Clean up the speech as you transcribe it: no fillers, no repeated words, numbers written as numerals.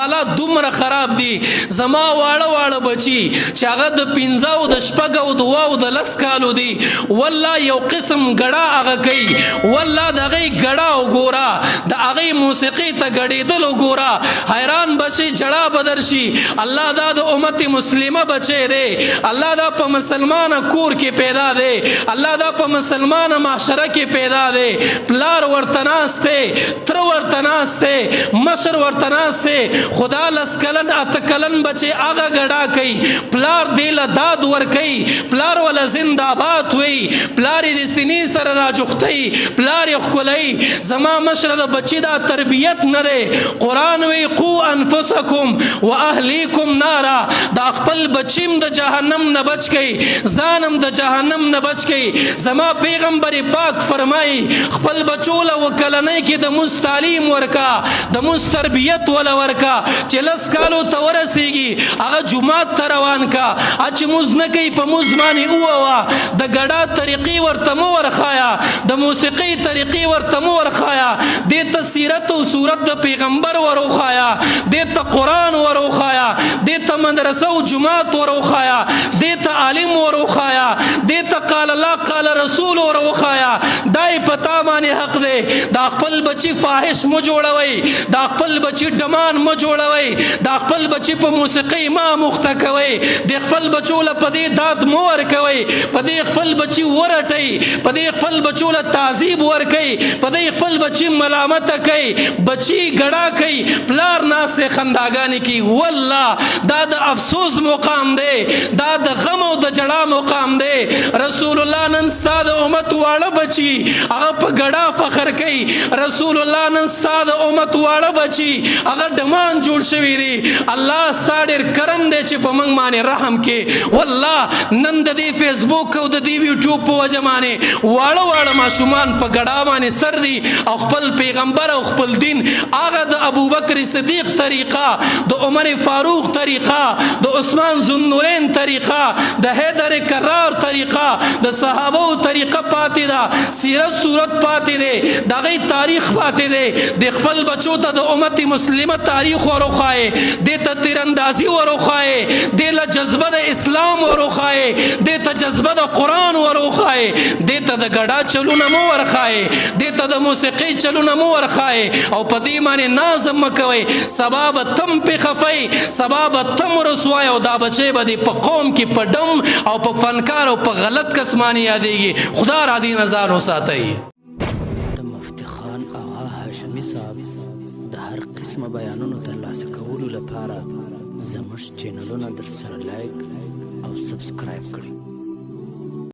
حالات دومره خراب دي زما واړه واړه بچي چې هغه د 15 او د 6 او د 2 او د 10 کالو دي والله یو قسم ګډا هغه کوي والله د هغې ګډا وګوره د هغې موسیقي ته ګډېدل وګوره حیران بشي جړا به درشي الله دا د امت مسلمه بچی دی الله دا په مسلمانه کور کې پیدا دی الله دا په مسلمانه معاشره کې پیدا دی پلار ورته ناست دی تره ورته ناست دی مشر ورته ناست دی خدا لس کلن اته کلن بچې هغه ګډا کوي پلار دې له داد ورکوي پلار وله زنده‌باد وی پلار یې د سینې سره راجوختی پلار یې ښکلی زما مشره د بچي دا تربیت نه دی قرآن وی قو انفسکم و اهلیکم نارا دا خپل بچیم د جهنم نه بچ کوي ځانم د جهنم نه بچ کوي زما پیغمبر پاک فرمایي خپل بچو له وکلنۍ کې د مونځ تعلیم ورکا د مونځ تربیت وله ورکا چې 10 کالو ته ورسیږي هغه جومات ته روان کا چې مونځ نه کوي په مونځ باندې ووهه د ګډا طریقې ورته مه ورښایه د موسیقۍ طریقې ورته مه ورښایه دې ته سیرت او صورت د پیغمبر وروښایه دې ته قرآن وروښایه دې ته مدرسه او جومات وروښایه دې ته عالم وروښایه دې ته قال الله قال رسول وروښایه دا یې په تا باندې حق دی دا خپل بچي فاحش مه جوړوئ دا خپل بچي ډمان مه جوړوئ دا خپل بچي په موسیقۍ مه مخته کوئ د خپل بچو له په دې داد مه ورکوئ په دې خپل بچي ورټئ په دې خپل بچو له تعذیب ورکئ په دې خپل بچي ملامته کوئ بچي ګډا کوي پلار ناستې خنداګانې کوي والله دا د افسوس مقام دی دا د غم او د جړا مقام دی رسول الله نن ستا د امت واړه بچي هغه په ګډا فخر کوي رسول الله نن ستا د امت واړه بچي هغه ډمان جوړ شوي دي الله ستا ډېر کرم دی چې په موږ باندې رحم کې والله نن د دې فیسبوک او د دې یوټیوب په وجه باندې واړه واړه ماشومان په ګډا باندې سر دي او خپل پیغمبر او خپل دین هغه د ابوبکر صدیق طریقه د عمر فاروق طریقه د عثمان ذوالنورین طریقه د حیدر کرار طریقه د صحابو طریقه پاتې ده سیرت صورت پاتې دی د هغې تاریخ پاتې دی د خپل بچو ته د امت مسلمه تاریخ وروښایې دې ته تیراندازي وروښایې دې له جذبه د اسلام وروښایې دې ته جذبه د قرآن وروښایې دې ته د ګډا چلونه مه ورښایې دې ته د موسیقۍ چلونه مه ورښایې او په دې باندې نازم مه کوئ سبا به تم پې خفئ سبا به تم رسوای او دا بچی به دې په قوم کې په ډم او په فنکار او په غلط کس باندې یادېږي خدا را دې نه ځان وساتئ د مفتي خان آغا هاشمي صاحب د هر قسمه بیانونو ترلاسه کولو لپاره زموږ چینلونه در سره لایک او سبسکرایب کړئ